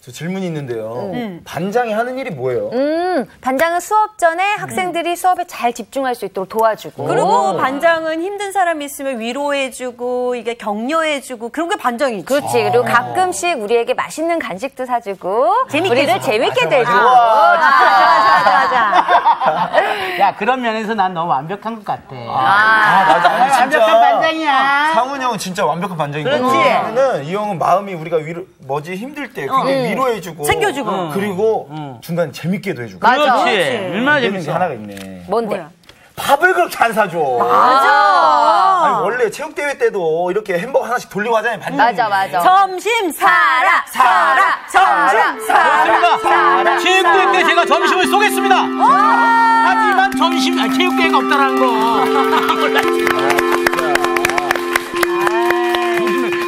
저 질문이 있는데요. 반장이 하는 일이 뭐예요? 반장은 수업 전에 학생들이 수업에 잘 집중할 수 있도록 도와주고. 그리고 반장은 힘든 사람이 있으면 위로해주고, 이게 격려해주고, 그런 게 반장이지. 그렇지. 그리고 가끔씩 우리에게 맛있는 간식도 사주고, 우리를 재밌게 대주고. 좋아. 야, 그런 면에서 난 너무 완벽한 것 같아. 맞아. 아니, 진짜 완벽한 반장이야. 상훈이 형은 진짜 완벽한 반장이고. 그렇지. 이 형은 마음이 우리가 힘들 때 굉장히 위로해주고. 챙겨주고. 그리고 중간에 재밌게도 해주고. 맞아. 그렇지. 얼마나 재밌는 게 재밌어. 하나가 있네. 뭔데? 뭐야? 밥을 그렇게 안 사줘. 맞아. 아니, 원래 체육대회 때도 이렇게 햄버거 하나씩 돌리고 하잖아요. 반장님이. 맞아. 점심 사라. 점심 좋습니다. 체육대회 때 제가 점심을 쏘겠습니다. 하지만 체육대회가 없다는 거.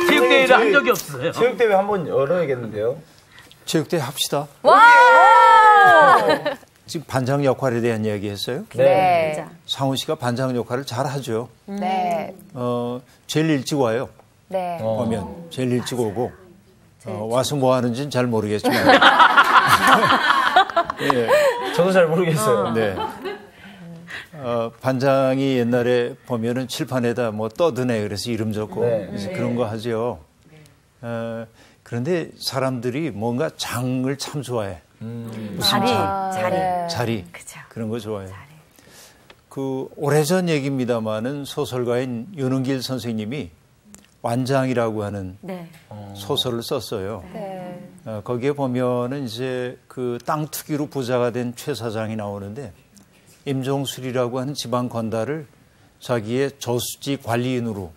체육대회를 한 적이 없어요. 체육대회 한번 열어야겠는데요. 체육대회 합시다. 와! 지금 반장 역할에 대한 이야기 했어요. 네. 상훈 씨가 반장 역할을 잘 하죠. 네. 제일 일찍 와요. 네. 보면 제일 일찍 오고 와서 뭐 하는지는 잘 모르겠지만 예. 저도 잘 모르겠어요. 네. 반장이 옛날에 보면은 칠판에다 뭐 떠드네 그래서 이름 적고 그래서 그런 거 하죠. 그런데 사람들이 뭔가 장을 참 좋아해. 무슨 자리. 그쵸. 그런 거 좋아해요. 그 오래전 얘기입니다마는 소설가인 윤은길 선생님이 완장이라고 하는 소설을 썼어요. 네. 거기에 보면은 이제 그 땅 투기로 부자가 된 최 사장이 나오는데 임종술이라고 하는 지방 건달을 자기의 저수지 관리인으로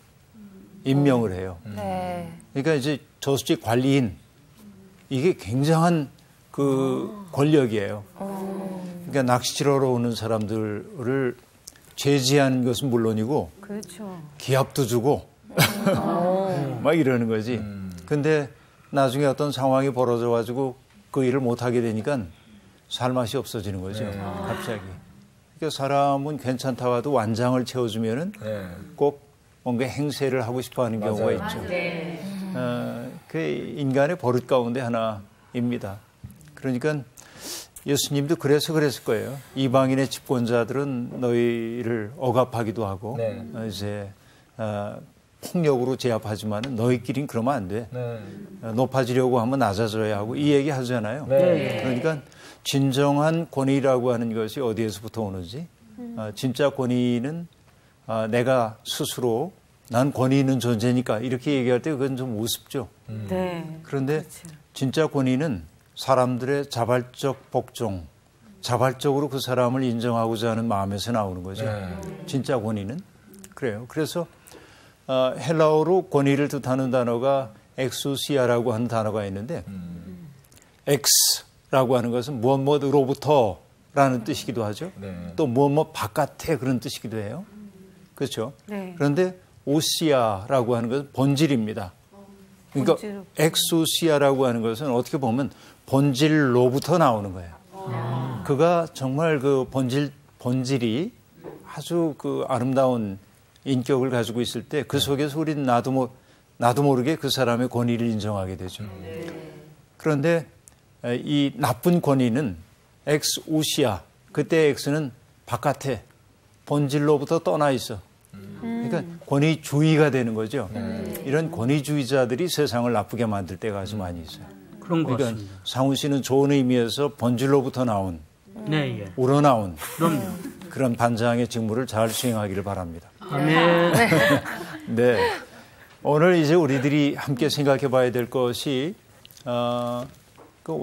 임명을 해요. 네. 그러니까 이제 저수지 관리인 이게 굉장한 그 권력이에요. 그러니까 낚시치러러 오는 사람들을 제지하는 것은 물론이고 그렇죠. 기합도 주고 막 이러는 거지. 근데 나중에 어떤 상황이 벌어져 가지고 그 일을 못 하게 되니까 살맛이 없어지는 거죠. 갑자기. 그러니까 사람은 괜찮다고 해도 완장을 채워주면은 꼭 뭔가 행세를 하고 싶어 하는 경우가 있죠. 그 인간의 버릇 가운데 하나입니다. 그러니까 예수님도 그래서 그랬을 거예요. 이방인의 집권자들은 너희를 억압하기도 하고 이제 폭력으로 제압하지만은 너희끼리는 그러면 안 돼. 높아지려고 하면 낮아져야 하고 이 얘기 하잖아요. 그러니까 진정한 권위라고 하는 것이 어디에서부터 오는지 진짜 권위는 내가 스스로 난 권위 있는 존재니까 이렇게 얘기할 때 그건 좀 우습죠. 그런데 진짜 권위는 사람들의 자발적 복종, 자발적으로 그 사람을 인정하고자 하는 마음에서 나오는 거죠. 진짜 권위는 그래요. 그래서 헬라어로 권위를 뜻하는 단어가 엑수시아라고 하는 단어가 있는데 엑스라고 하는 것은 무엇으로부터라는 뜻이기도 하죠. 또 무엇 바깥에 그런 뜻이기도 해요. 그렇죠. 그런데 오시아라고 하는 것은 본질입니다. 그러니까 엑수시아라고 하는 것은 어떻게 보면 본질로부터 나오는 거예요. 그가 정말 그 본질이 아주 그 아름다운 인격을 가지고 있을 때 그 속에서 우리는 나도 모르게 그 사람의 권위를 인정하게 되죠. 그런데 이 나쁜 권위는 엑스우시아, 그때 엑스는 바깥에 본질로부터 떠나 있어. 그러니까 권위주의가 되는 거죠. 이런 권위주의자들이 세상을 나쁘게 만들 때가 아주 많이 있어요. 그런 것 그러니까 같습니다. 상훈 씨는 좋은 의미에서 본질로부터 나온, 우러나온 그런 반장의 직무를 잘 수행하기를 바랍니다. 아멘. 네. 오늘 이제 우리들이 함께 생각해 봐야 될 것이 그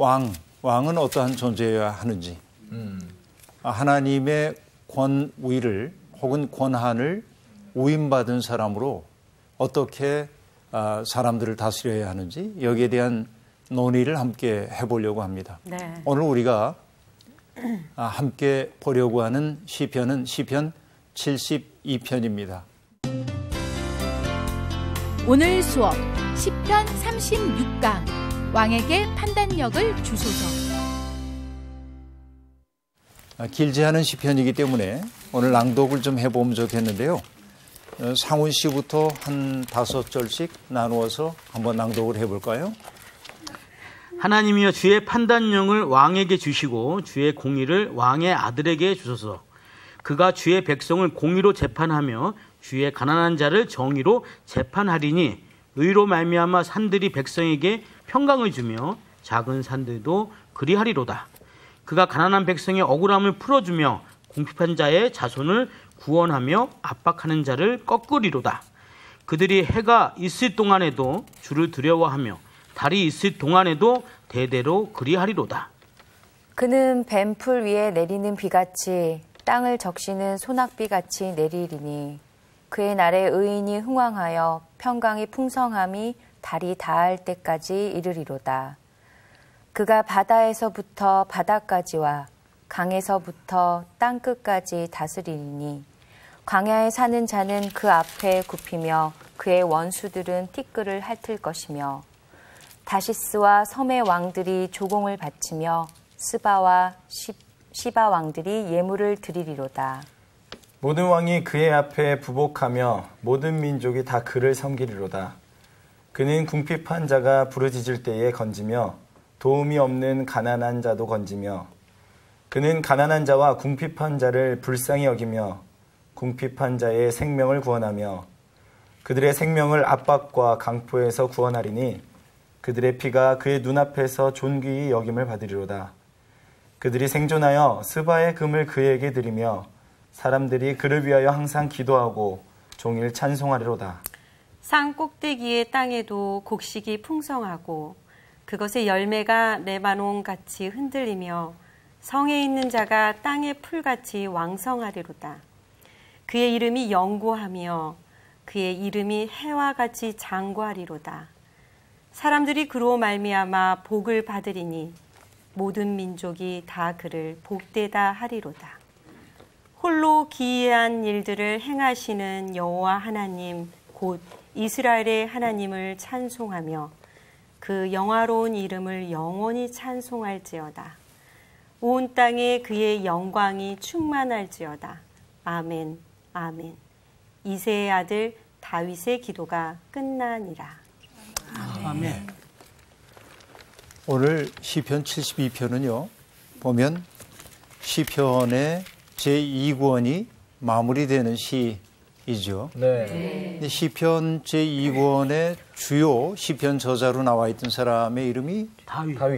왕은 어떠한 존재여야 하는지, 하나님의 권위를 혹은 권한을 위임받은 사람으로 어떻게 사람들을 다스려야 하는지 여기에 대한 논의를 함께 해보려고 합니다. 오늘 우리가 함께 보려고 하는 시편은 시편 72편입니다. 오늘 수업 시편 36강 왕에게 판단력을 주소서. 길지 않은 시편이기 때문에 오늘 낭독을 좀 해보면 좋겠는데요. 상훈 씨부터 한 5절씩 나누어서 한번 낭독을 해볼까요? 하나님이여 주의 판단령을 왕에게 주시고 주의 공의를 왕의 아들에게 주소서. 그가 주의 백성을 공의로 재판하며 주의 가난한 자를 정의로 재판하리니 의로 말미암아 산들이 백성에게 평강을 주며 작은 산들도 그리하리로다. 그가 가난한 백성의 억울함을 풀어주며 궁핍한 자의 자손을 구원하며 압박하는 자를 꺾으리로다. 그들이 해가 있을 동안에도 주를 두려워하며 달이 있을 동안에도 대대로 그리하리로다. 그는 뱀풀 위에 내리는 비같이 땅을 적시는 소낙비같이 내리리니 그의 날에 의인이 흥왕하여 평강이 풍성함이 달이 닿을 때까지 이르리로다. 그가 바다에서부터 바다까지와 강에서부터 땅끝까지 다스리니 광야에 사는 자는 그 앞에 굽히며 그의 원수들은 티끌을 핥을 것이며 다시스와 섬의 왕들이 조공을 바치며 스바와 시바 왕들이 예물을 드리리로다. 모든 왕이 그의 앞에 부복하며 모든 민족이 다 그를 섬기리로다. 그는 궁핍한 자가 부르짖을 때에 건지며 도움이 없는 가난한 자도 건지며 그는 가난한 자와 궁핍한 자를 불쌍히 여기며 궁핍한 자의 생명을 구원하며 그들의 생명을 압박과 강포에서 구원하리니 그들의 피가 그의 눈앞에서 존귀히 여김을 받으리로다. 그들이 생존하여 스바의 금을 그에게 드리며 사람들이 그를 위하여 항상 기도하고 종일 찬송하리로다. 산 꼭대기의 땅에도 곡식이 풍성하고 그것의 열매가 레바논같이 흔들리며 성에 있는 자가 땅의 풀같이 왕성하리로다. 그의 이름이 영구하며 그의 이름이 해와 같이 장구하리로다. 사람들이 그로 말미암아 복을 받으리니 모든 민족이 다 그를 복되다 하리로다. 홀로 기이한 일들을 행하시는 여호와 하나님 곧 이스라엘의 하나님을 찬송하며 그 영화로운 이름을 영원히 찬송할지어다. 온 땅에 그의 영광이 충만할지어다. 아멘, 아멘. 이새의 아들 다윗의 기도가 끝나니라. 아멘. 오늘 시편 72편은요. 보면 시편의 제2권이 마무리되는 시이죠. 네. 시편 제2권의 주요 시편 저자로 나와 있던 사람의 이름이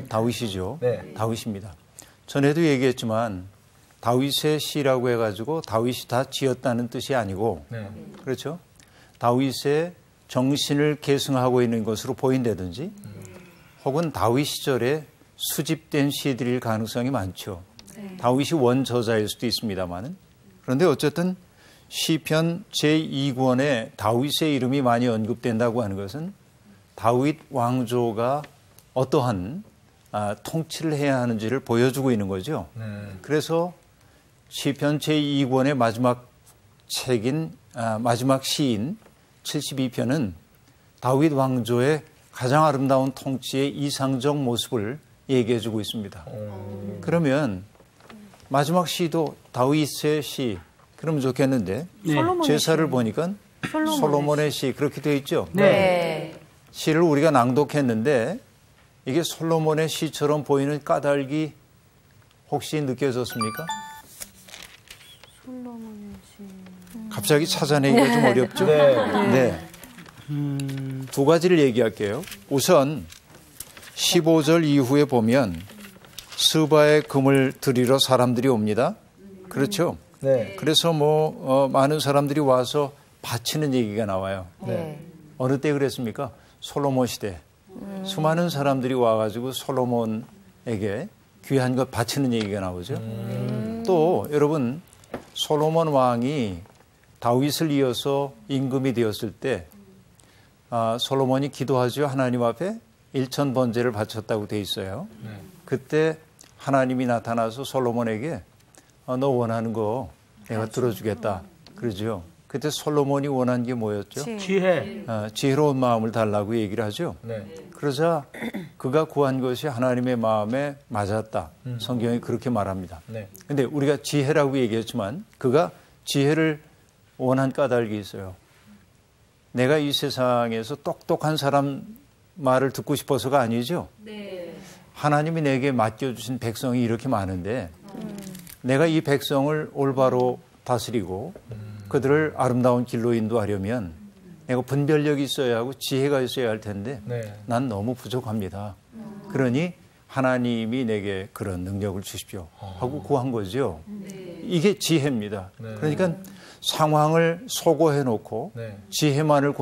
다윗이죠. 네. 다윗입니다. 전에도 얘기했지만 다윗의 시라고 해가지고 다윗이 다 지었다는 뜻이 아니고 네. 그렇죠. 다윗의 정신을 계승하고 있는 것으로 보인다든지 혹은 다윗 시절에 수집된 시들일 가능성이 많죠. 다윗이 원저자일 수도 있습니다만 그런데 어쨌든 시편 제2권에 다윗의 이름이 많이 언급된다고 하는 것은 다윗 왕조가 어떠한 통치를 해야 하는지를 보여주고 있는 거죠. 그래서 시편 제2권의 마지막 책인 마지막 시인 72편은 다윗 왕조의 가장 아름다운 통치의 이상적 모습을 얘기해주고 있습니다. 그러면 마지막 시도 다윗의 시 그러면 좋겠는데 제사를 보니까 솔로몬의 시 그렇게 되어 있죠. 네. 시를 우리가 낭독했는데 이게 솔로몬의 시처럼 보이는 까닭이 혹시 느껴졌습니까? 갑자기 찾아내기가 좀 어렵죠. 네. 두 가지를 얘기할게요. 우선 15절 이후에 보면 스바의 금을 드리러 사람들이 옵니다. 그렇죠? 네. 그래서 많은 사람들이 와서 바치는 얘기가 나와요. 네. 어느 때 그랬습니까? 솔로몬 시대. 수많은 사람들이 와가지고 솔로몬에게 귀한 것 바치는 얘기가 나오죠. 또 여러분 솔로몬 왕이 다윗을 이어서 임금이 되었을 때 솔로몬이 기도하죠. 하나님 앞에 일천번제를 바쳤다고 돼 있어요. 그때 하나님이 나타나서 솔로몬에게 너 원하는 거 내가 들어주겠다. 그러죠. 그때 솔로몬이 원한 게 뭐였죠? 지혜. 지혜로운 마음을 달라고 얘기를 하죠. 네. 그러자 그가 구한 것이 하나님의 마음에 맞았다. 성경이 그렇게 말합니다. 그런데 네. 우리가 지혜라고 얘기했지만 그가 지혜를 원한 까닭이 있어요. 내가 이 세상에서 똑똑한 사람 말을 듣고 싶어서가 아니죠. 하나님이 내게 맡겨주신 백성이 이렇게 많은데 내가 이 백성을 올바로 다스리고 그들을 아름다운 길로 인도하려면 내가 분별력이 있어야 하고 지혜가 있어야 할 텐데 네. 난 너무 부족합니다. 그러니 하나님이 내게 그런 능력을 주십시오 하고 구한 거죠. 이게 지혜입니다. 네. 그러니까 상황을 소거해 놓고 네. 지혜만을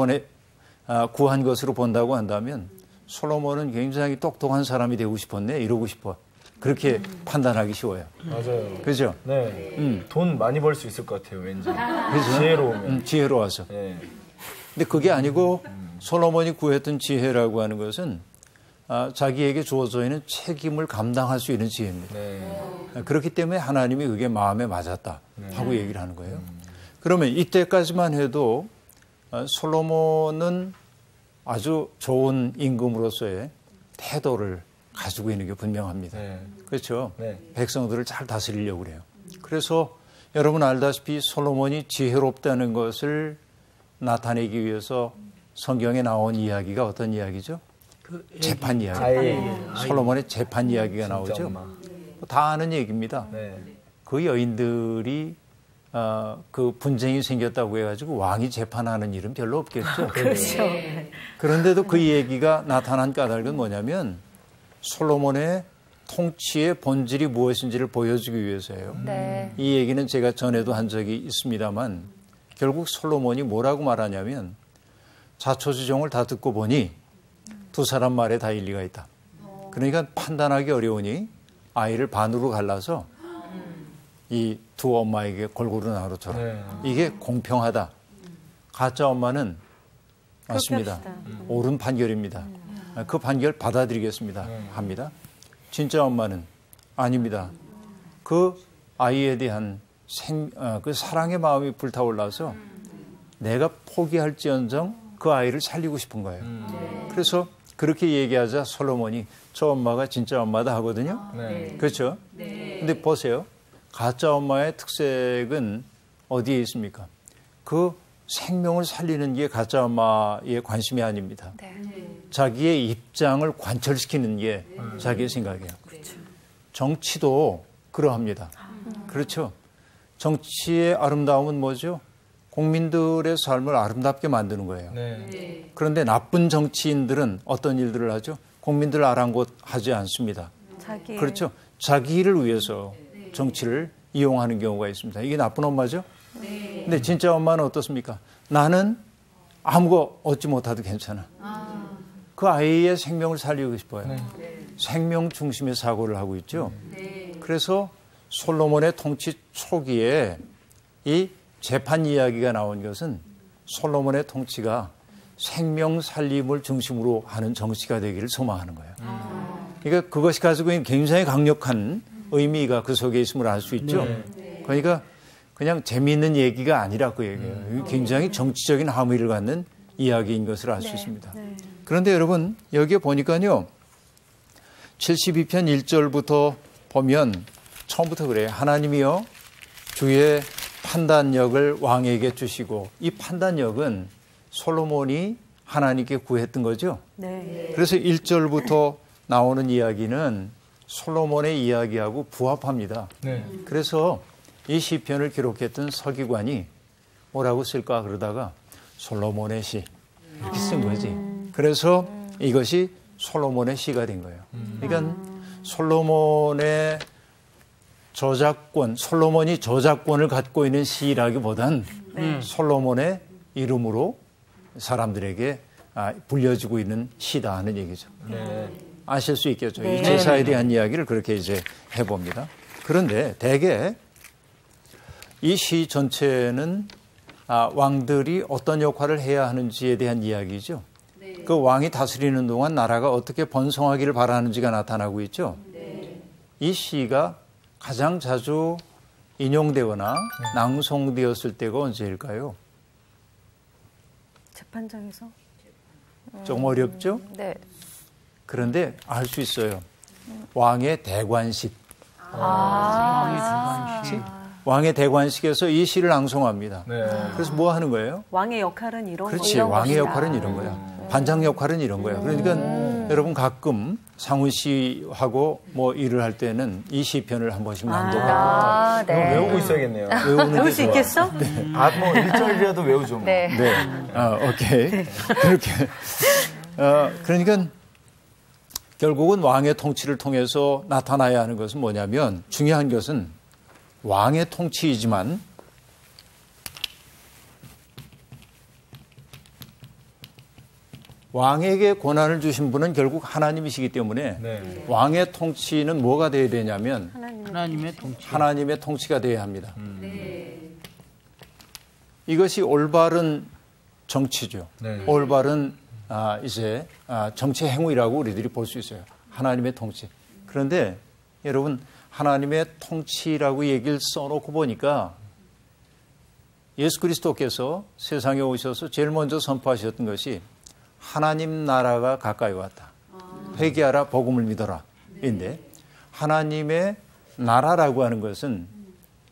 구한 것으로 본다고 한다면 솔로몬은 굉장히 똑똑한 사람이 되고 싶었네 이러고 싶어. 그렇게 판단하기 쉬워요. 맞아요. 그죠? 네. 돈 많이 벌 수 있을 것 같아요, 왠지. 그죠? 지혜로우면. 지혜로워서. 네. 근데 그게 아니고 솔로몬이 구했던 지혜라고 하는 것은 자기에게 주어져 있는 책임을 감당할 수 있는 지혜입니다. 네. 그렇기 때문에 하나님이 그게 마음에 맞았다 하고 얘기를 하는 거예요. 그러면 이때까지만 해도 솔로몬은 아주 좋은 임금으로서의 태도를 가지고 있는 게 분명합니다. 네. 그렇죠? 네. 백성들을 잘 다스리려고 그래요. 그래서 여러분 알다시피 솔로몬이 지혜롭다는 것을 나타내기 위해서 성경에 나온 이야기가 어떤 이야기죠? 재판 이야기. 솔로몬의 재판 이야기가 나오죠. 다 아는 얘기입니다. 네. 그 여인들이 그 분쟁이 생겼다고 해가지고 왕이 재판하는 일은 별로 없겠죠. 그렇죠. 그런데도 그 얘기가 나타난 까닭은 뭐냐면 솔로몬의 통치의 본질이 무엇인지를 보여주기 위해서예요. 네. 이 얘기는 제가 전에도 한 적이 있습니다만 결국 솔로몬이 뭐라고 말하냐면 자초지종을 다 듣고 보니 두 사람 말에 다 일리가 있다. 그러니까 판단하기 어려우니 아이를 반으로 갈라서 이 두 엄마에게 골고루 나눠줘라. 네. 이게 공평하다. 가짜 엄마는 맞습니다. 옳은 판결입니다. 그 판결 받아들이겠습니다. 합니다. 진짜 엄마는 아닙니다. 그 아이에 대한 그 사랑의 마음이 불타올라서 내가 포기할지언정 그 아이를 살리고 싶은 거예요. 그래서 그렇게 얘기하자 솔로몬이 저 엄마가 진짜 엄마다 하거든요. 네. 그렇죠? 근데 보세요. 가짜 엄마의 특색은 어디에 있습니까? 그 생명을 살리는 게 가짜 엄마의 관심이 아닙니다. 네. 자기의 입장을 관철시키는 게 자기의 생각이에요. 정치도 그러합니다. 그렇죠? 정치의 아름다움은 뭐죠? 국민들의 삶을 아름답게 만드는 거예요. 네. 그런데 나쁜 정치인들은 어떤 일들을 하죠? 국민들 아랑곳하지 않습니다. 그렇죠? 자기를 위해서 정치를 이용하는 경우가 있습니다. 이게 나쁜 엄마죠? 근데 진짜 엄마는 어떻습니까? 나는 아무거 얻지 못해도 괜찮아. 그 아이의 생명을 살리고 싶어요. 생명 중심의 사고를 하고 있죠. 그래서 솔로몬의 통치 초기에 이 재판 이야기가 나온 것은 솔로몬의 통치가 생명 살림을 중심으로 하는 정치가 되기를 소망하는 거예요. 그러니까 그것이 가지고 있는 굉장히 강력한 의미가 그 속에 있음을 알 수 있죠. 그러니까 그냥 재미있는 얘기가 아니라 그 얘기예요. 굉장히 정치적인 함의를 갖는 이야기인 것을 알 수 있습니다. 그런데 여러분 여기에 보니까요. 72편 1절부터 보면 처음부터 그래요. 하나님이요 주의 판단력을 왕에게 주시고 이 판단력은 솔로몬이 하나님께 구했던 거죠. 네. 그래서 1절부터 나오는 이야기는 솔로몬의 이야기하고 부합합니다. 네. 그래서 이 시편을 기록했던 서기관이 뭐라고 쓸까 그러다가 솔로몬의 시 이렇게 쓴 거지. 그래서 이것이 솔로몬의 시가 된 거예요. 그러니까 솔로몬의 저작권, 솔로몬이 저작권을 갖고 있는 시라기보단 솔로몬의 이름으로 사람들에게 불려지고 있는 시다 하는 얘기죠. 네. 아실 수 있겠죠. 이 제사에 대한 이야기를 그렇게 이제 해봅니다. 그런데 대개 이 시 전체는 왕들이 어떤 역할을 해야 하는지에 대한 이야기죠. 그 왕이 다스리는 동안 나라가 어떻게 번성하기를 바라는지가 나타나고 있죠. 이 시가 가장 자주 인용되거나 낭송되었을 때가 언제일까요? 재판장에서? 좀 어렵죠? 네. 그런데 알 수 있어요. 왕의 대관식. 왕의 대관식에서 이 시를 낭송합니다. 네. 그래서 뭐 하는 거예요? 왕의 역할은 이런 그렇지. 이런 왕의 것이다. 역할은 이런 거야. 반장 역할은 이런 거야. 그러니까 여러분 가끔 상훈 씨하고 뭐 일을 할 때는 이 시편을 한 번씩 낭독하고 이거 외우고 있어야겠네요. 외우는 배울 게 수 좋아. 있겠어? 뭐 1절이라도 외우죠. 뭐. 네. 네. 오케이. 그렇게. 그러니까 결국은 왕의 통치를 통해서 나타나야 하는 것은 뭐냐면 중요한 것은 왕의 통치이지만 왕에게 권한을 주신 분은 결국 하나님이시기 때문에 네. 왕의 통치는 뭐가 돼야 되냐면 하나님의 통치. 하나님의 통치가 돼야 합니다. 이것이 올바른 정치죠. 네. 올바른 정치 행위라고 우리들이 볼 수 있어요. 하나님의 통치. 그런데 여러분 하나님의 통치라고 얘기를 써놓고 보니까 예수 그리스도께서 세상에 오셔서 제일 먼저 선포하셨던 것이 하나님 나라가 가까이 왔다. 회개하라 복음을 믿어라. 인데 하나님의 나라라고 하는 것은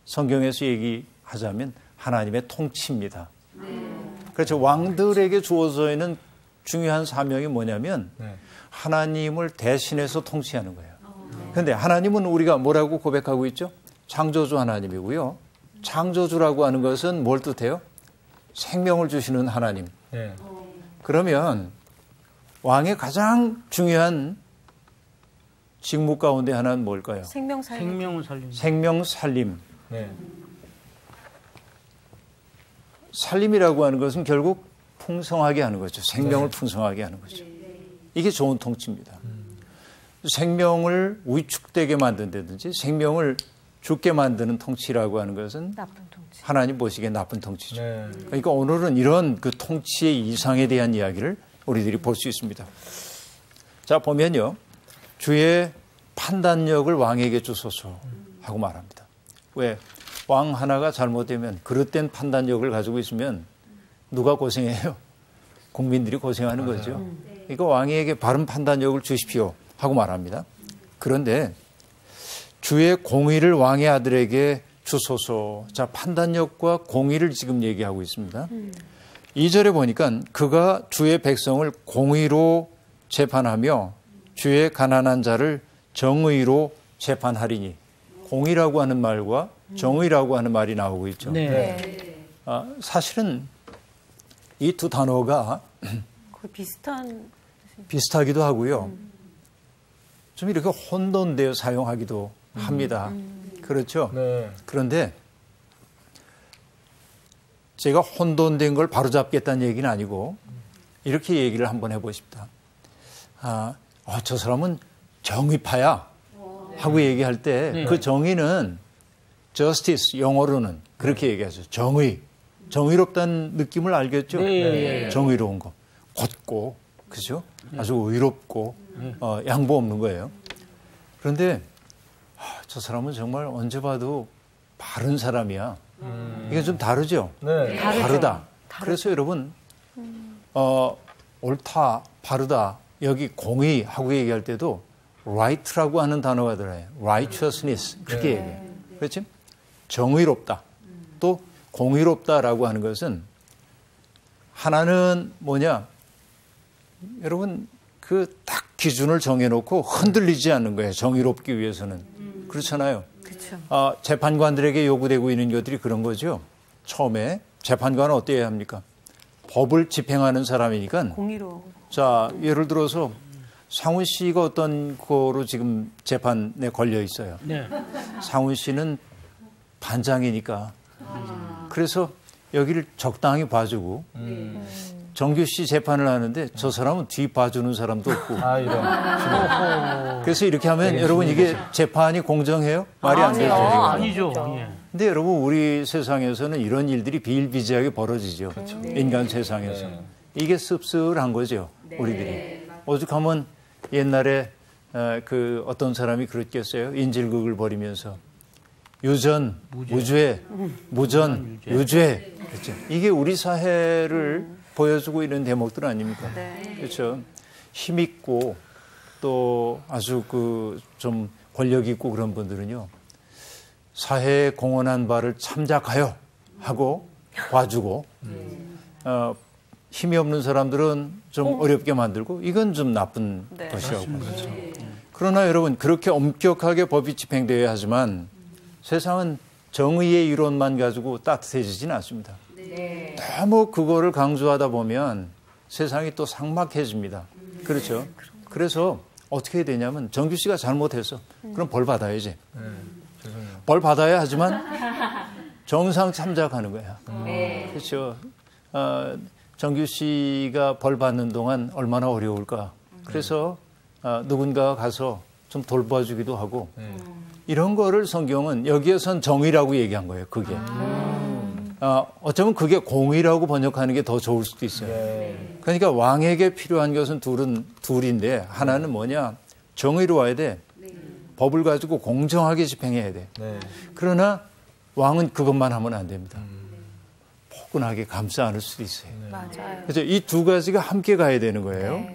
성경에서 얘기하자면 하나님의 통치입니다. 그렇죠. 왕들에게 주어져 있는 중요한 사명이 뭐냐면 하나님을 대신해서 통치하는 거예요. 그런데 하나님은 우리가 뭐라고 고백하고 있죠? 창조주 하나님이고요. 창조주라고 하는 것은 뭘 뜻해요? 생명을 주시는 하나님. 네. 그러면 왕의 가장 중요한 직무 가운데 하나는 뭘까요? 생명을 살리는. 생명 살림. 네. 살림이라고 하는 것은 결국 풍성하게 하는 거죠. 생명을 풍성하게 하는 거죠. 이게 좋은 통치입니다. 생명을 위축되게 만든다든지 생명을 죽게 만드는 통치라고 하는 것은 나쁜 통치. 하나님 보시기에 나쁜 통치죠. 네. 그러니까 오늘은 이런 그 통치의 이상에 대한 이야기를 우리들이 볼 수 있습니다. 자, 보면요. 주의 판단력을 왕에게 주소서 하고 말합니다. 왜? 왕 하나가 잘못되면 그릇된 판단력을 가지고 있으면 누가 고생해요? 국민들이 고생하는 거죠. 그러니까 왕에게 바른 판단력을 주십시오 하고 말합니다. 그런데 주의 공의를 왕의 아들에게 주소서. 자, 판단력과 공의를 지금 얘기하고 있습니다. 2절에 보니까 그가 주의 백성을 공의로 재판하며 주의 가난한 자를 정의로 재판하리니. 공의라고 하는 말과 정의라고 하는 말이 나오고 있죠. 네. 사실은 이 두 단어가 거의 비슷하기도 하고요. 좀 이렇게 혼돈되어 사용하기도 합니다. 그렇죠? 네. 그런데 제가 혼돈된 걸 바로잡겠다는 얘기는 아니고 이렇게 얘기를 한번 해보십시다. 저 사람은 정의파야 하고 얘기할 때 그 정의는 justice, 영어로는 그렇게 얘기하죠. 정의롭다는 느낌을 알겠죠? 정의로운 거. 곧고, 그죠? 아주 의롭고, 양보 없는 거예요. 그런데 저 사람은 정말 언제 봐도 바른 사람이야. 이게 좀 다르죠? 네. 다르다. 그래서 여러분, 옳다, 바르다, 여기 공의 하고 얘기할 때도 right라고 하는 단어가 들어요. righteousness. 그렇게 얘기해요. 그렇지? 정의롭다. 또 공의롭다라고 하는 것은 하나는 뭐냐? 여러분, 그 딱 기준을 정해놓고 흔들리지 않는 거예요. 정의롭기 위해서는. 그렇잖아요. 그렇죠. 재판관들에게 요구되고 있는 것들이 그런 거죠. 처음에 재판관은 어때야 합니까? 법을 집행하는 사람이니까. 공의로. 자, 예를 들어서 상훈 씨가 어떤 거로 지금 재판에 걸려 있어요. 네. 상훈 씨는 반장이니까. 그래서 여기를 적당히 봐주고 정규 씨 재판을 하는데 저 사람은 뒤 봐주는 사람도 없고. 이런. 그래서 이렇게 하면 여러분 이게 재판이 공정해요? 말이 안 되죠. 아니죠. 예. 근데 여러분 우리 세상에서는 이런 일들이 비일비재하게 벌어지죠. 인간 세상에서. 이게 씁쓸한 거죠. 우리들이. 오죽하면 옛날에 그 어떤 사람이 그랬겠어요. 인질극을 벌이면서 유전, 무죄, 무전, 유죄. 그렇죠. 이게 우리 사회를 보여주고 있는 대목들 아닙니까? 그렇죠. 힘있고 또 아주 그 좀 권력 있고 그런 분들은요. 사회에 공헌한 바를 참작하여 하고 봐주고 힘이 없는 사람들은 좀 어렵게 만들고 이건 좀 나쁜 것이라고 그렇죠. 그러나 여러분 그렇게 엄격하게 법이 집행되어야 하지만 세상은 정의의 이론만 가지고 따뜻해지지는 않습니다. 너무 그거를 강조하다 보면 세상이 또 삭막해집니다. 그렇죠. 그래서 어떻게 해야 되냐면 정규 씨가 잘못했어. 그럼 벌 받아야지. 벌 받아야 하지만 정상 참작하는 거야. 그렇죠. 정규 씨가 벌 받는 동안 얼마나 어려울까. 그래서 누군가가 가서 좀 돌봐주기도 하고 이런 거를 성경은 여기에선 정의라고 얘기한 거예요. 그게. 어쩌면 그게 공의라고 번역하는 게 더 좋을 수도 있어요. 그러니까 왕에게 필요한 것은 둘인데 하나는 뭐냐. 정의로워야 돼. 법을 가지고 공정하게 집행해야 돼. 그러나 왕은 그것만 하면 안 됩니다. 포근하게 감싸 안을 수도 있어요. 맞아요. 그래서 이 두 가지가 함께 가야 되는 거예요.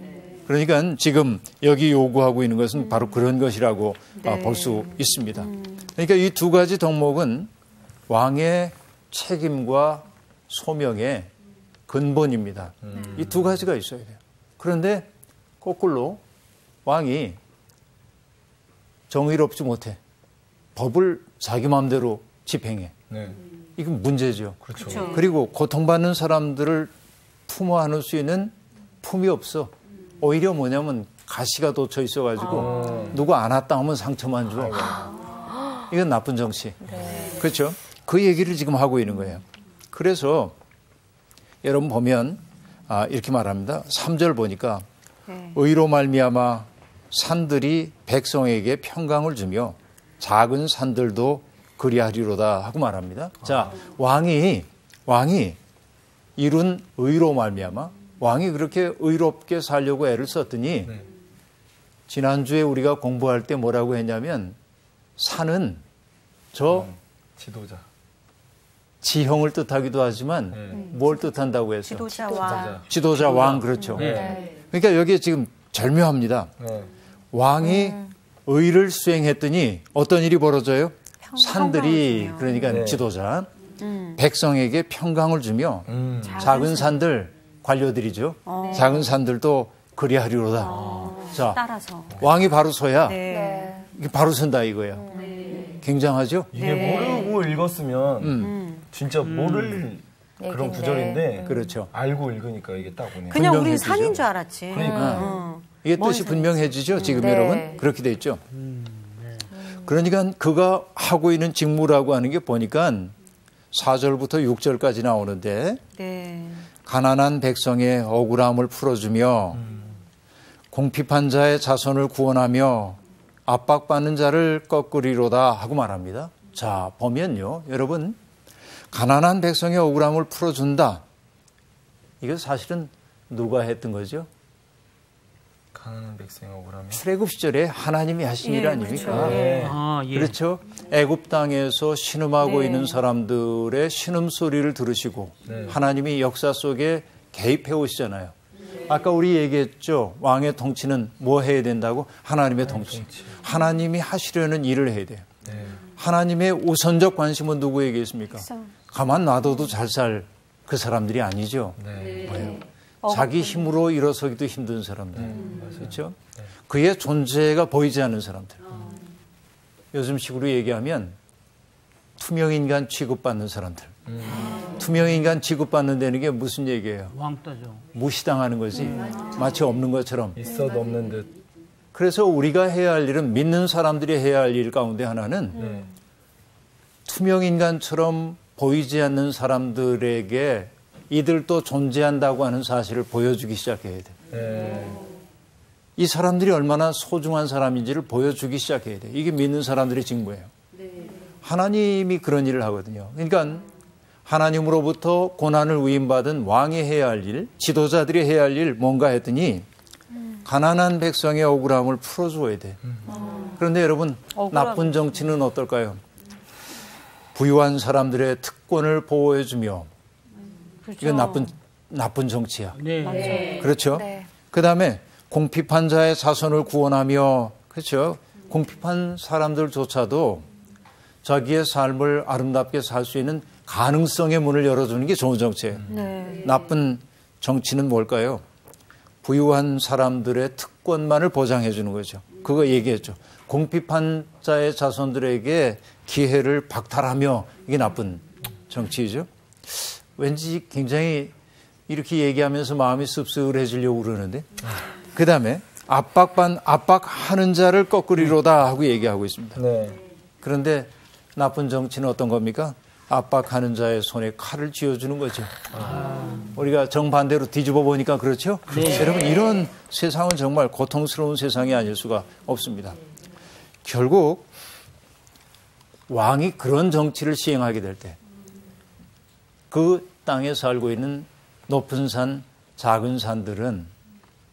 그러니까 지금 여기 요구하고 있는 것은 바로 그런 것이라고 볼 수 있습니다. 그러니까 이 두 가지 덕목은 왕의 책임과 소명의 근본입니다. 이 두 가지가 있어야 돼요. 그런데 거꾸로 왕이 정의롭지 못해. 법을 자기 마음대로 집행해. 이건 문제죠. 그렇죠. 그리고 고통받는 사람들을 품어 안을 수 있는 품이 없어. 오히려 뭐냐면 가시가 돋쳐 있어가지고 누구 안았다 하면 상처만 줘. 이건 나쁜 정치. 그렇죠? 그 얘기를 지금 하고 있는 거예요. 그래서 여러분 보면 이렇게 말합니다. 3절 보니까 의로 말미암아 산들이 백성에게 평강을 주며 작은 산들도 그리하리로다 하고 말합니다. 자, 왕이 이룬 의로 말미암아 왕이 그렇게 의롭게 살려고 애를 썼더니 지난주에 우리가 공부할 때 뭐라고 했냐면 산은 저 지도자. 지형을 뜻하기도 하지만 뭘 뜻한다고 했어? 지도자 왕. 지도자 왕 그렇죠. 그러니까 여기에 지금 절묘합니다. 왕이 의를 수행했더니 어떤 일이 벌어져요? 산들이 그러니까 지도자 백성에게 평강을 주며 작은 산들 관료들이죠. 작은 산들도 그리하리로다. 자, 따라서. 왕이 바로 서야 네. 이게 바로 선다 이거예요. 굉장하죠? 이게 모르고 읽었으면 진짜 모를 그런 구절인데 그렇죠. 알고 읽으니까 이게 딱 오네요. 그냥 우리는 분명해지죠. 산인 줄 알았지. 그러니까 이게 뜻이 뭔 분명해지죠. 지금 네. 여러분 그렇게 돼 있죠. 그러니까 그가 하고 있는 직무라고 하는 게 보니까 4절부터 6절까지 나오는데 네. 가난한 백성의 억울함을 풀어주며 궁핍한 자의 자손을 구원하며 압박받는 자를 꺾으리로다 하고 말합니다. 자, 보면요. 여러분, 가난한 백성의 억울함을 풀어준다. 이거 사실은 누가 했던 거죠? 가난한 백성의 억울함이. 출애굽 시절에 하나님이 하신 일 아닙니까? 그렇죠. 그렇죠. 애굽 땅에서 신음하고 있는 사람들의 신음 소리를 들으시고 하나님이 역사 속에 개입해 오시잖아요. 아까 우리 얘기했죠. 왕의 통치는 뭐 해야 된다고? 하나님의 통치. 하나님이 하시려는 일을 해야 돼요. 하나님의 우선적 관심은 누구에게 있습니까? 가만 놔둬도 잘 살 그 사람들이 아니죠. 뭐예요? 자기 힘으로 일어서기도 힘든 사람들. 그렇죠? 그의 존재가 보이지 않는 사람들. 요즘 식으로 얘기하면 투명인간 취급받는 사람들. 투명인간 취급받는다는 게 무슨 얘기예요? 왕따죠. 무시당하는 거지. 마치 없는 것처럼. 있어도 없는 듯. 그래서 우리가 해야 할 일은 믿는 사람들이 해야 할 일 가운데 하나는 투명인간처럼 보이지 않는 사람들에게 이들도 존재한다고 하는 사실을 보여주기 시작해야 돼. 이 사람들이 얼마나 소중한 사람인지를 보여주기 시작해야 돼. 이게 믿는 사람들의 직무예요. 하나님이 그런 일을 하거든요. 그러니까 하나님으로부터 고난을 위임받은 왕이 해야 할 일, 지도자들이 해야 할 일 뭔가 했더니 가난한 백성의 억울함을 풀어줘야 돼. 그런데 여러분, 나쁜 정치는 어떨까요? 부유한 사람들의 특권을 보호해주며 이건 나쁜 정치야. 네. 그렇죠? 그 다음에 궁핍한 자의 자손을 구원하며, 그렇죠? 궁핍한 사람들조차도 자기의 삶을 아름답게 살 수 있는 가능성의 문을 열어주는 게 좋은 정치예요. 나쁜 정치는 뭘까요? 부유한 사람들의 특권만을 보장해 주는 거죠. 그거 얘기했죠. 공피판자의 자손들에게 기회를 박탈하며 이게 나쁜 정치이죠. 왠지 굉장히 이렇게 얘기하면서 마음이 씁쓸해지려고 그러는데 그 다음에 압박하는 자를 거꾸리로다 하고 얘기하고 있습니다. 네. 그런데 나쁜 정치는 어떤 겁니까? 압박하는 자의 손에 칼을 쥐어주는 거죠. 우리가 정반대로 뒤집어 보니까 그렇죠? 네. 여러분 이런 세상은 정말 고통스러운 세상이 아닐 수가 없습니다. 결국 왕이 그런 정치를 시행하게 될 때 그 땅에 살고 있는 높은 산, 작은 산들은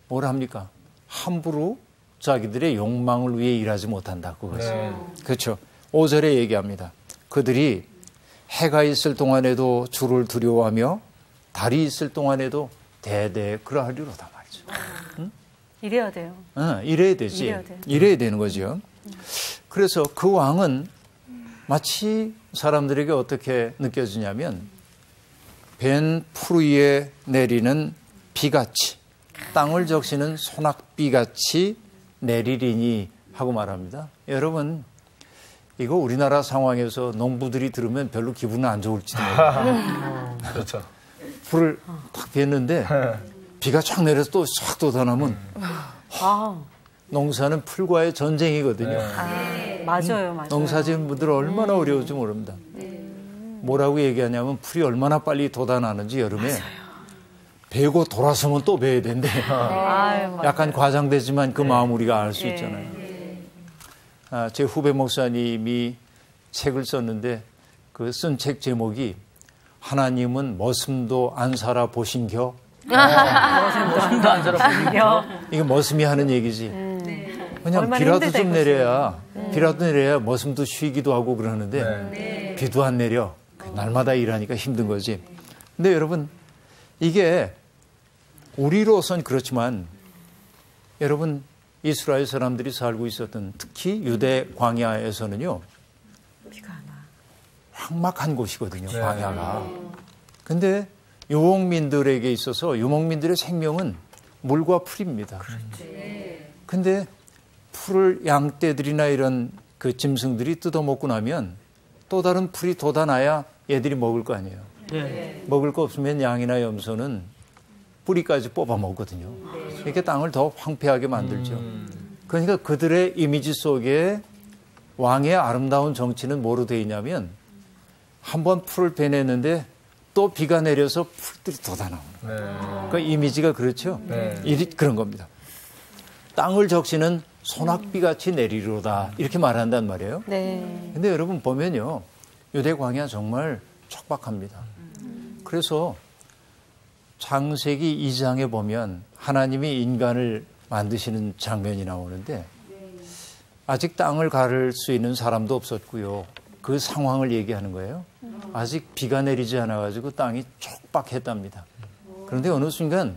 뭘 합니까? 함부로 자기들의 욕망을 위해 일하지 못한다. 그것은. 네. 그렇죠. 5절에 얘기합니다. 그들이 해가 있을 동안에도 주를 두려워하며 달이 있을 동안에도 대대 그러하리로다 말이죠. 응? 이래야 돼요. 이래야 되지. 이래야 되는 거죠. 그래서 그 왕은 마치 사람들에게 어떻게 느껴지냐면 벤 풀 위에 내리는 비같이 땅을 적시는 소낙비같이 내리리니 하고 말합니다. 여러분 이거 우리나라 상황에서 농부들이 들으면 별로 기분은 안 좋을지도 몰라요. 그렇죠. 풀을 탁 뱉는데 비가 쫙 내려서 또 싹 돋아나면 농사는 풀과의 전쟁이거든요. 맞아요. 농사지은 분들은 얼마나 어려울지 모릅니다. 뭐라고 얘기하냐면 풀이 얼마나 빨리 돋아나는지 여름에 베고 돌아서면 또 베야 된대. 약간 과장되지만 그 마음 우리가 알 수 있잖아요. 제 후배 목사님이 책을 썼는데 그 쓴 책 제목이 하나님은 머슴도 안 살아 보신겨. 머슴도 안 살아 보신겨. 이게 머슴이 하는 얘기지. 그냥 비라도 좀 내려야 비라도 내려야 머슴도 쉬기도 하고 그러는데 비도 안 내려. 날마다 일하니까 힘든 거지. 근데 여러분 이게 우리로선 그렇지만 여러분 이스라엘 사람들이 살고 있었던 특히 유대 광야에서는요. 비가 안 와. 황막한 곳이거든요. 광야가. 근데 유목민들에게 있어서 유목민들의 생명은 물과 풀입니다. 근데 풀을 양떼들이나 이런 그 짐승들이 뜯어먹고 나면 또 다른 풀이 돋아나야 얘들이 먹을 거 아니에요. 먹을 거 없으면 양이나 염소는 뿌리까지 뽑아 먹거든요. 이렇게 땅을 더 황폐하게 만들죠. 그러니까 그들의 이미지 속에 왕의 아름다운 정치는 뭐로 되어 있냐면 한번 풀을 베냈는데 또 비가 내려서 풀들이 돋아나오는 그 이미지가 그렇죠. 그런 겁니다. 땅을 적시는 소낙비같이 내리로다 이렇게 말한단 말이에요. 근데 여러분 보면요. 유대 광야 정말 촉박합니다. 그래서 창세기 2장에 보면 하나님이 인간을 만드시는 장면이 나오는데 아직 땅을 가를 수 있는 사람도 없었고요. 그 상황을 얘기하는 거예요. 아직 비가 내리지 않아가지고 땅이 촉박했답니다. 그런데 어느 순간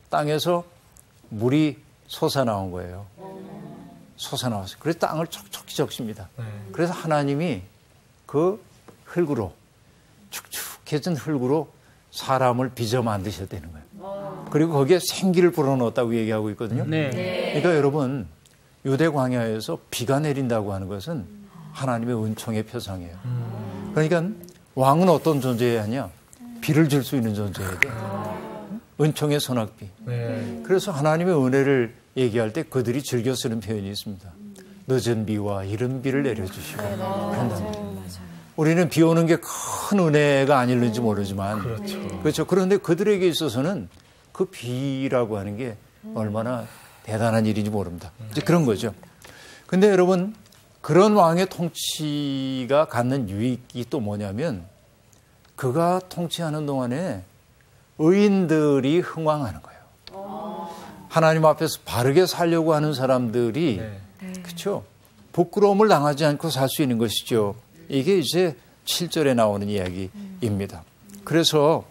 땅에서 물이 솟아나온 거예요. 솟아나왔어요. 그래서 땅을 촉촉히 적십니다. 그래서 하나님이 그 흙으로 축축해진 흙으로 사람을 빚어 만드셨다는 거예요. 그리고 거기에 생기를 불어넣었다고 얘기하고 있거든요. 그러니까 여러분 유대 광야에서 비가 내린다고 하는 것은 하나님의 은총의 표상이에요. 그러니까 왕은 어떤 존재여야 하냐? 비를 줄 수 있는 존재여야 돼. 은총의 소낙비. 그래서 하나님의 은혜를 얘기할 때 그들이 즐겨 쓰는 표현이 있습니다. 늦은 비와 이른 비를 내려주시고 한다면 우리는 비 오는 게 큰 은혜가 아닐는지 모르지만 그렇죠. 그런데 그들에게 있어서는 그 비라고 하는 게 얼마나 대단한 일인지 모릅니다. 이제 그런 거죠. 근데 여러분 그런 왕의 통치가 갖는 유익이 또 뭐냐면 그가 통치하는 동안에 의인들이 흥왕하는 거예요. 하나님 앞에서 바르게 살려고 하는 사람들이 그렇죠. 부끄러움을 당하지 않고 살 수 있는 것이죠. 이게 이제 7절에 나오는 이야기입니다. 그래서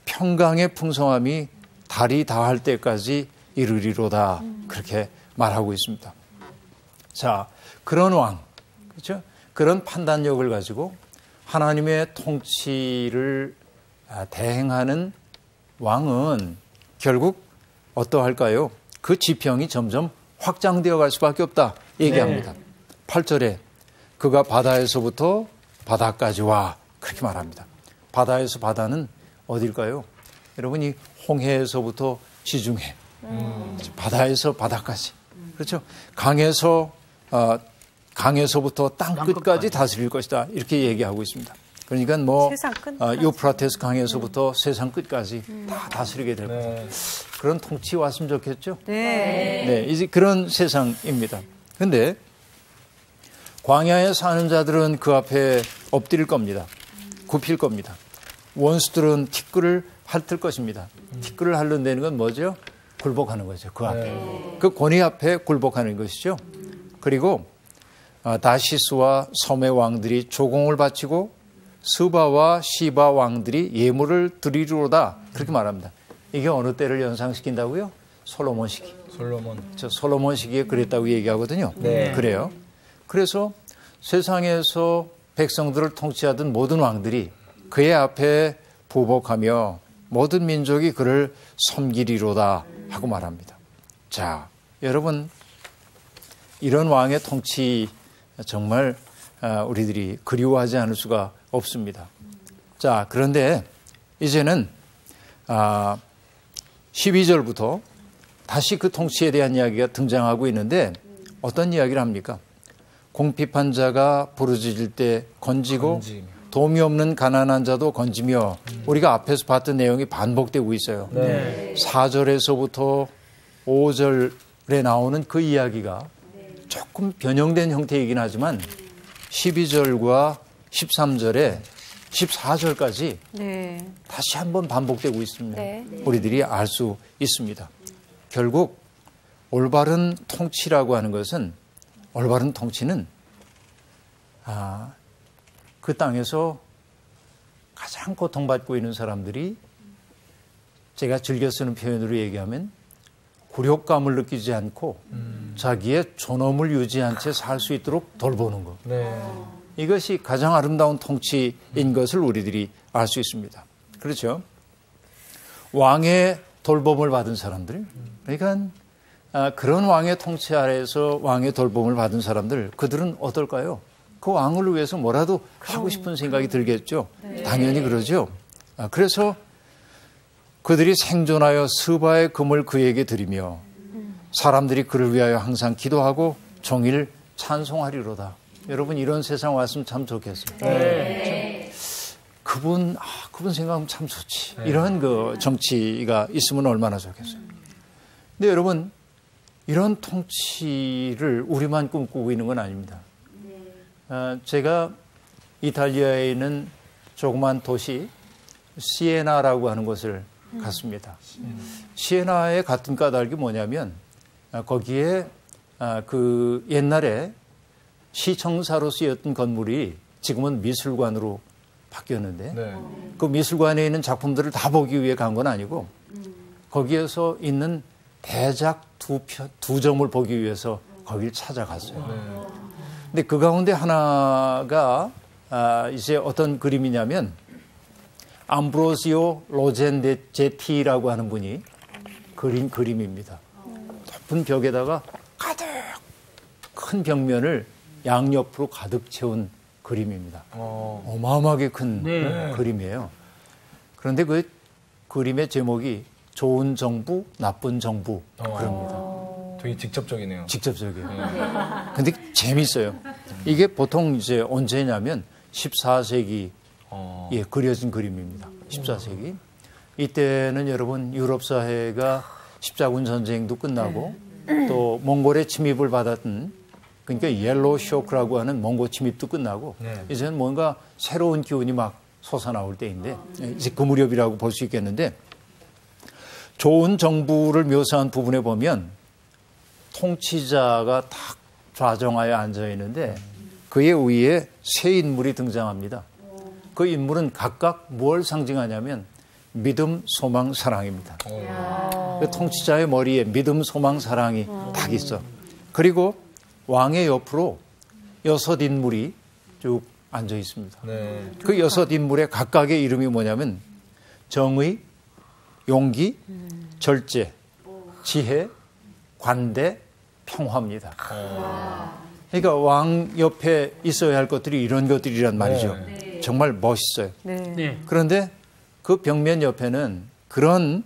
평강의 풍성함이 달이 다할 때까지 이르리로다 그렇게 말하고 있습니다. 자, 그런 왕, 그렇죠? 그런 판단력을 가지고 하나님의 통치를 대행하는 왕은 결국 어떠할까요? 그 지평이 점점 확장되어 갈 수밖에 없다 얘기합니다. 8절에 그가 바다에서부터 바다까지 와 그렇게 말합니다. 바다에서 바다는 어딜까요? 여러분이 홍해에서부터 지중해, 바다에서 바다까지, 그렇죠? 강에서부터 땅 끝까지 다스릴 것이다 이렇게 얘기하고 있습니다. 그러니까 뭐 유프라테스 강에서부터 세상 끝까지 다 다스리게 될 거다. 그런 통치 왔으면 좋겠죠. 네, 이제 그런 세상입니다. 그런데 광야에 사는 자들은 그 앞에 엎드릴 겁니다. 굽힐 겁니다. 원수들은 티끌을 핥을 것입니다. 티끌을 핥는다는 건 뭐죠? 굴복하는 거죠. 그 앞에. 그 권위 앞에 굴복하는 것이죠. 그리고 다시스와 섬의 왕들이 조공을 바치고 스바와 시바 왕들이 예물을 드리리로다. 그렇게 말합니다. 이게 어느 때를 연상시킨다고요? 솔로몬 시기. 솔로몬 시기에 그랬다고 얘기하거든요. 그래요. 그래서 세상에서 백성들을 통치하던 모든 왕들이 그의 앞에 부복하며 모든 민족이 그를 섬기리로다 하고 말합니다. 자, 여러분 이런 왕의 통치 정말 우리들이 그리워하지 않을 수가 없습니다. 자, 그런데 이제는 12절부터 다시 그 통치에 대한 이야기가 등장하고 있는데 어떤 이야기를 합니까? 공핍한 자가 부르짖을 때 건지고 도움이 없는 가난한 자도 건지며 우리가 앞에서 봤던 내용이 반복되고 있어요. 4절에서부터 5절에 나오는 그 이야기가 조금 변형된 형태이긴 하지만 12절과 13절에 14절까지 다시 한번 반복되고 있습니다. 우리들이 알 수 있습니다. 결국 올바른 통치라고 하는 것은 올바른 통치는 그 땅에서 가장 고통받고 있는 사람들이 제가 즐겨 쓰는 표현으로 얘기하면 굴욕감을 느끼지 않고 자기의 존엄을 유지한 채 살 수 있도록 돌보는 것. 이것이 가장 아름다운 통치인 것을 우리들이 알 수 있습니다. 그렇죠? 왕의 돌봄을 받은 사람들, 그러니까 그런 왕의 통치 아래에서 왕의 돌봄을 받은 사람들, 그들은 어떨까요? 그 왕을 위해서 뭐라도 하고 싶은 생각이 들겠죠. 당연히 그러죠. 그래서 그들이 생존하여 스바의 금을 그에게 드리며 사람들이 그를 위하여 항상 기도하고 종일 찬송하리로다. 여러분 이런 세상 왔으면 참 좋겠어요. 그분 생각하면 참 좋지. 이런 그 정치가 있으면 얼마나 좋겠어요. 근데 여러분 이런 통치를 우리만 꿈꾸고 있는 건 아닙니다. 제가 이탈리아에 있는 조그만 도시 시에나라고 하는 곳을 갔습니다. 시에나에 갔던 까닭이 뭐냐면 거기에 그 옛날에 시청사로 쓰였던 건물이 지금은 미술관으로 바뀌었는데 그 미술관에 있는 작품들을 다 보기 위해 간 건 아니고 거기에서 있는 대작 두 점을 보기 위해서 거기를 찾아갔어요. 근데 그 가운데 하나가 이제 어떤 그림이냐면 암브로시오 로젠제티라고 하는 분이 그린 그림입니다. 높은 벽에다가 가득 큰 벽면을 양옆으로 가득 채운 그림입니다. 어마어마하게 큰 그림이에요. 그런데 그 그림의 제목이 좋은 정부, 나쁜 정부 그럽니다. 되게 직접적이네요. 직접적이에요. 근데 재밌어요. 이게 보통 이제 언제냐면 14세기에 그려진 그림입니다. 14세기. 이때는 여러분 유럽 사회가 십자군 전쟁도 끝나고 또 몽골의 침입을 받았던 그러니까 옐로우 쇼크라고 하는 몽골 침입도 끝나고 이제는 뭔가 새로운 기운이 막 솟아나올 때인데 이제 그 무렵이라고 볼 수 있겠는데 좋은 정부를 묘사한 부분에 보면 통치자가 딱 좌정하에 앉아 있는데 그의 위에 세 인물이 등장합니다. 그 인물은 각각 뭘 상징하냐면 믿음, 소망, 사랑입니다. 그 통치자의 머리에 믿음, 소망, 사랑이 딱 있어. 그리고 왕의 옆으로 6 인물이 쭉 앉아 있습니다. 그 6 인물의 각각의 이름이 뭐냐면 정의, 용기, 절제, 지혜, 관대, 평화입니다. 그러니까 왕 옆에 있어야 할 것들이 이런 것들이란 말이죠. 정말 멋있어요. 네. 그런데 그 벽면 옆에는 그런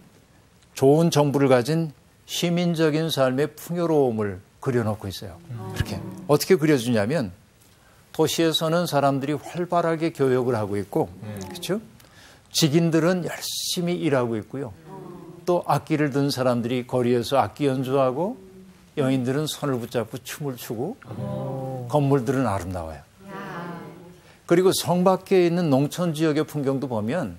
좋은 정부를 가진 시민적인 삶의 풍요로움을 그려놓고 있어요. 이렇게 어떻게 그려주냐면 도시에서는 사람들이 활발하게 교역을 하고 있고, 그렇죠? 직인들은 열심히 일하고 있고요. 또 악기를 든 사람들이 거리에서 악기 연주하고, 여인들은 손을 붙잡고 춤을 추고, 건물들은 아름다워요. 그리고 성 밖에 있는 농촌 지역의 풍경도 보면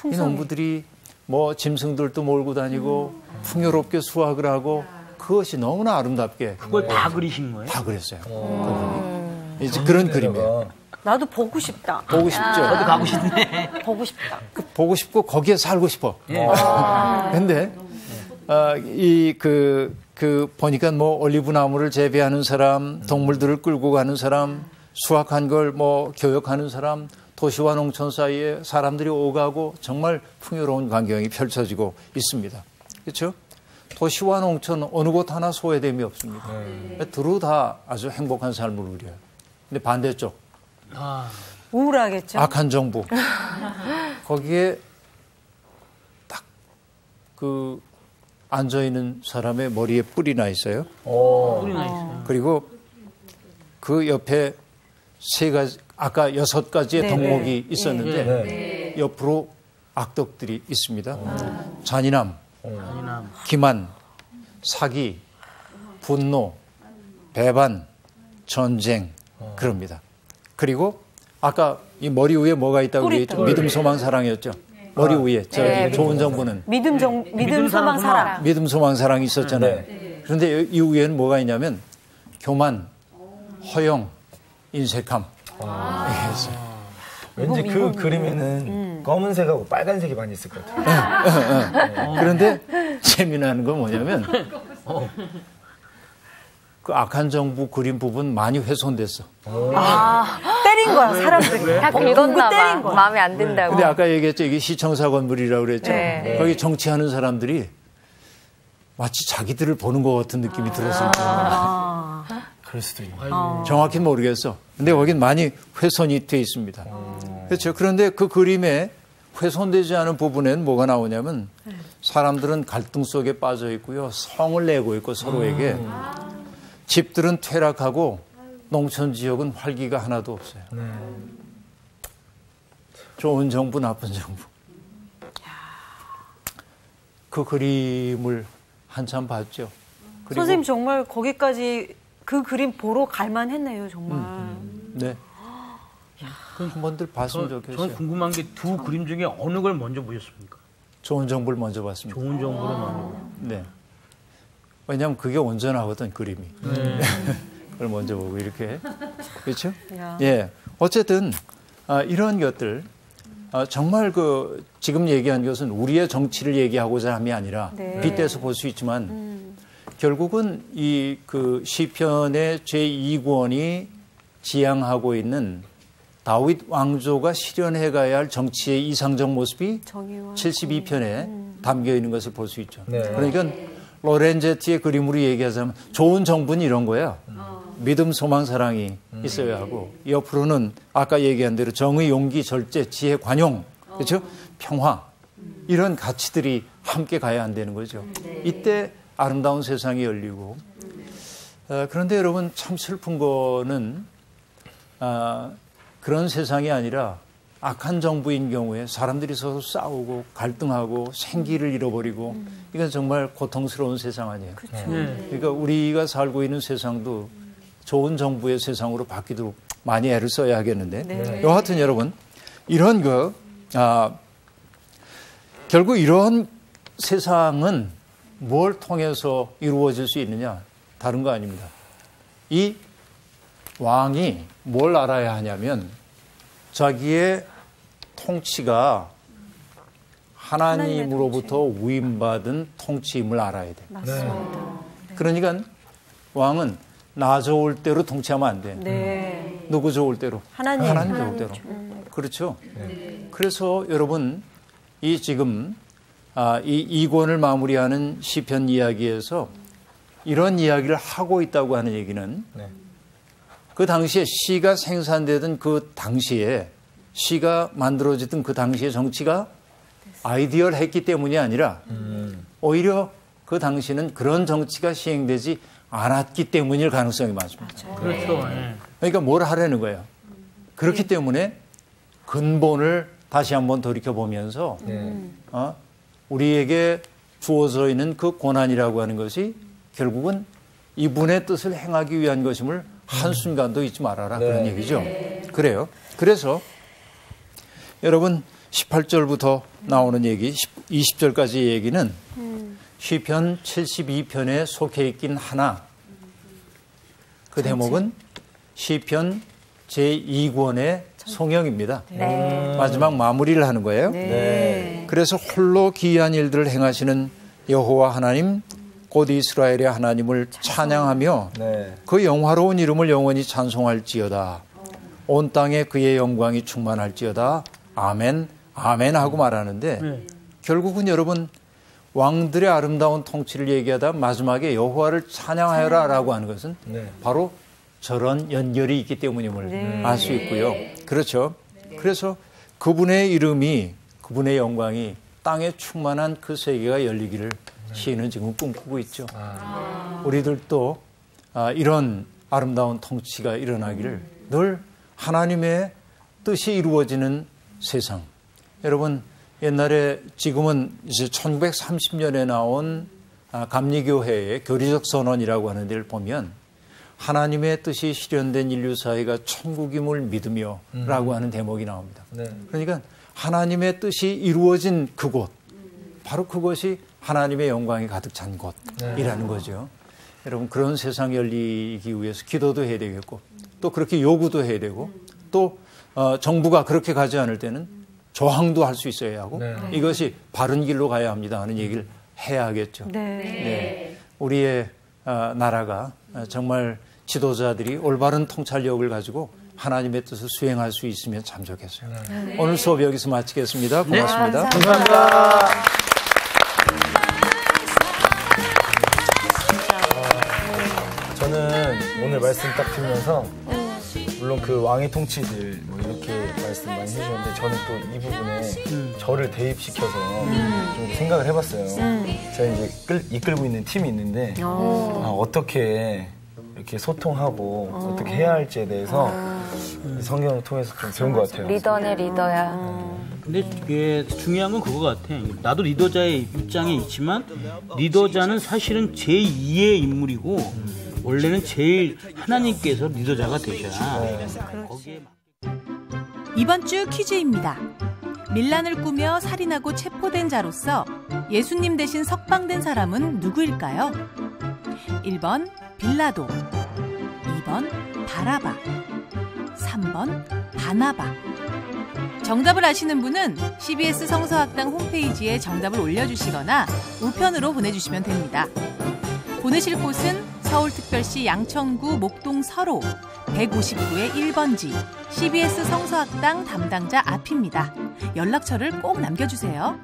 이 농부들이 뭐 짐승들도 몰고 다니고 풍요롭게 수확을 하고 그것이 너무나 아름답게 그걸 다 그리신 거예요? 다 그랬어요. 그분이. 이제 그런 그림이에요. 나도 보고 싶다. 보고 싶죠. 저도 가고 싶네. 보고 싶다. 보고 싶고 거기에 살고 싶어. 근데 보니까 뭐 올리브 나무를 재배하는 사람, 동물들을 끌고 가는 사람, 수확한 걸 뭐 교역하는 사람, 도시와 농촌 사이에 사람들이 오가고 정말 풍요로운 광경이 펼쳐지고 있습니다. 그렇죠? 도시와 농촌 어느 곳 하나 소외됨이 없습니다. 두루 다 아주 행복한 삶을 누려요. 근데 반대쪽 우울하겠죠. 악한 정부 거기에 딱 그 앉아 있는 사람의 머리에 뿔이 나 있어요. 뿔이 나 있어요. 그리고 그 옆에 세 가지, 아까 6가지의 덕목이 있었는데 옆으로 악덕들이 있습니다. 잔인함, 기만, 사기, 분노, 배반, 전쟁 그럽니다. 그리고 아까 이 머리 위에 뭐가 있다고 그랬죠? 믿음, 소망, 사랑이었죠. 머리 위에 좋은 정부는 믿음, 소망, 사랑. 믿음, 소망, 사랑이 있었잖아요. 그런데 이 위에는 뭐가 있냐면 교만, 허영, 인색함. 왠지 그 그림에는 검은색하고 빨간색이 많이 있을 것 같아요. 그런데 재미나는 건 뭐냐면 그 악한 정부 그림 부분 많이 훼손됐어. 때린 거야, 사람들이. 다 긁었나 때린 봐. 거야. 마음에 안 든다고. 근데 아까 얘기했죠. 이게 시청사 건물이라고 그랬죠. 네. 거기 정치하는 사람들이 마치 자기들을 보는 것 같은 느낌이 들었을 거예요. 그럴 수도 있네. 정확히 모르겠어. 근데 거긴 많이 훼손이 돼 있습니다. 그렇죠. 그런데 그 그림에 훼손되지 않은 부분엔 뭐가 나오냐면 사람들은 갈등 속에 빠져 있고요. 성을 내고 있고 서로에게. 집들은 퇴락하고 농촌 지역은 활기가 하나도 없어요. 좋은 정부, 나쁜 정부. 그 그림을 한참 봤죠. 그리고 선생님 정말 거기까지 그 그림 보러 갈만 했네요, 정말. 네. 한 번들 봤으면 좋겠어요. 저는 궁금한 게 두 그림 중에 어느 걸 먼저 보셨습니까? 좋은 정부를 먼저 봤습니다. 좋은 정보를 먼저. 네. 왜냐하면 그게 온전하거든, 그림이. 그걸 먼저 보고 이렇게. 그렇죠? 예. 어쨌든 이런 것들 정말 그 지금 얘기한 것은 우리의 정치를 얘기하고자 함이 아니라 빗대서 볼 수 있지만 결국은 이 그 시편의 제2권이 지향하고 있는 다윗 왕조가 실현해 가야 할 정치의 이상적 모습이 72편에 담겨 있는 것을 볼 수 있죠. 그러니까 로렌제티의 그림으로 얘기하자면 좋은 정부는 이런 거야. 믿음, 소망, 사랑이 있어야 하고 옆으로는 아까 얘기한 대로 정의, 용기, 절제, 지혜, 관용, 그렇죠? 평화 이런 가치들이 함께 가야 한다는 거죠. 이때 아름다운 세상이 열리고 그런데 여러분 참 슬픈 거는 그런 세상이 아니라 악한 정부인 경우에 사람들이 서로 싸우고 갈등하고 생기를 잃어버리고 이건 정말 고통스러운 세상 아니에요. 그러니까 우리가 살고 있는 세상도 좋은 정부의 세상으로 바뀌도록 많이 애를 써야 하겠는데 여하튼 여러분 이런 결국 이런 세상은 뭘 통해서 이루어질 수 있느냐? 다른 거 아닙니다. 이 왕이 뭘 알아야 하냐면 자기의 통치가 하나님으로부터 위임받은 통치임을 알아야 돼. 맞습니다. 그러니까 왕은 나 좋을 대로 통치하면 안 돼. 누구 좋을 대로? 하나님 좋을 대로. 그렇죠. 그래서 여러분 이 지금 이 2권을 마무리하는 시편 이야기에서 이런 이야기를 하고 있다고 하는 얘기는 네. 그 당시에 시가 생산되던 그 당시에 시가 만들어지던 그 당시의 정치가 아이디얼했기 때문이 아니라 오히려 그 당시는 그런 정치가 시행되지 않았기 때문일 가능성이 많습니다. 그렇죠. 네. 그러니까 뭘 하려는 거예요. 그렇기 때문에 근본을 다시 한번 돌이켜보면서 우리에게 주어져 있는 그 고난이라고 하는 것이 결국은 이분의 뜻을 행하기 위한 것임을 한순간도 잊지 말아라. 그런 얘기죠. 그래요. 그래서 여러분 18절부터 나오는 얘기, 20절까지 얘기는 시편 72편에 속해 있긴 하나 그 대목은 시편 제2권의 송영입니다. 마지막 마무리를 하는 거예요. 그래서 홀로 기이한 일들을 행하시는 여호와 하나님 곧 이스라엘의 하나님을 찬양하며 그 영화로운 이름을 영원히 찬송할지어다. 온 땅에 그의 영광이 충만할지어다. 아멘, 아멘 하고 말하는데 결국은 여러분 왕들의 아름다운 통치를 얘기하다 마지막에 여호와를 찬양하여라 라고 하는 것은 바로 저런 연결이 있기 때문임을 알 수 있고요. 그렇죠. 그래서 그분의 이름이, 그분의 영광이 땅에 충만한 그 세계가 열리기를 시인은 지금 꿈꾸고 있죠. 우리들도 이런 아름다운 통치가 일어나기를 늘 하나님의 뜻이 이루어지는 세상. 여러분 옛날에 지금은 이제 1930년에 나온 감리교회의 교리적 선언이라고 하는 데를 보면 하나님의 뜻이 실현된 인류 사회가 천국임을 믿으며 라고 하는 대목이 나옵니다. 그러니까 하나님의 뜻이 이루어진 그곳, 바로 그것이 하나님의 영광이 가득 찬 곳이라는 거죠. 여러분 그런 세상이 열리기 위해서 기도도 해야 되겠고 또 그렇게 요구도 해야 되고 또 정부가 그렇게 가지 않을 때는 저항도 할 수 있어야 하고 이것이 바른 길로 가야 합니다 하는 얘기를 해야 하겠죠. 우리의 나라가 정말 지도자들이 올바른 통찰력을 가지고 하나님의 뜻을 수행할 수 있으면 참 좋겠어요. 오늘 수업 여기서 마치겠습니다. 고맙습니다. 감사합니다. 저는 오늘 말씀 딱 들으면서 물론 그 왕의 통치들 뭐 이렇게 말씀 많이 해주셨는데 저는 또 이 부분에 저를 대입시켜서 좀 생각을 해봤어요. 제가 이제 이끌고 있는 팀이 있는데 어떻게 이렇게 소통하고 어떻게 해야 할지에 대해서 성경을 통해서 좀 배운 것 같아요. 리더네 리더야. 근데 이게 중요한 건 그거 같아. 나도 리더자의 입장에 있지만 리더자는 사실은 제2의 인물이고 원래는 제일 하나님께서 리더자가 되셔야. 거기에 이번 주 퀴즈입니다. 밀란을 꾸며 살인하고 체포된 자로서 예수님 대신 석방된 사람은 누구일까요? 1번 빌라도, 2번 바라바, 3번 바나바. 정답을 아시는 분은 CBS 성서학당 홈페이지에 정답을 올려주시거나 우편으로 보내주시면 됩니다. 보내실 곳은 서울특별시 양천구 목동 서로 159의 1번지 CBS 성서학당 담당자 앞입니다. 연락처를 꼭 남겨주세요.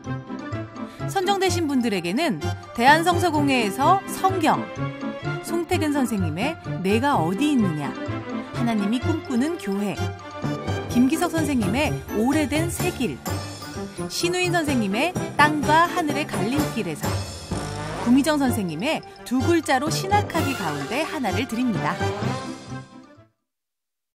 선정되신 분들에게는 대한성서공회에서 성경, 송태근 선생님의 내가 어디 있느냐, 하나님이 꿈꾸는 교회, 김기석 선생님의 오래된 새길, 신우인 선생님의 땅과 하늘의 갈림길에서, 구미정 선생님의 두 글자로 신학하기 가운데 하나를 드립니다.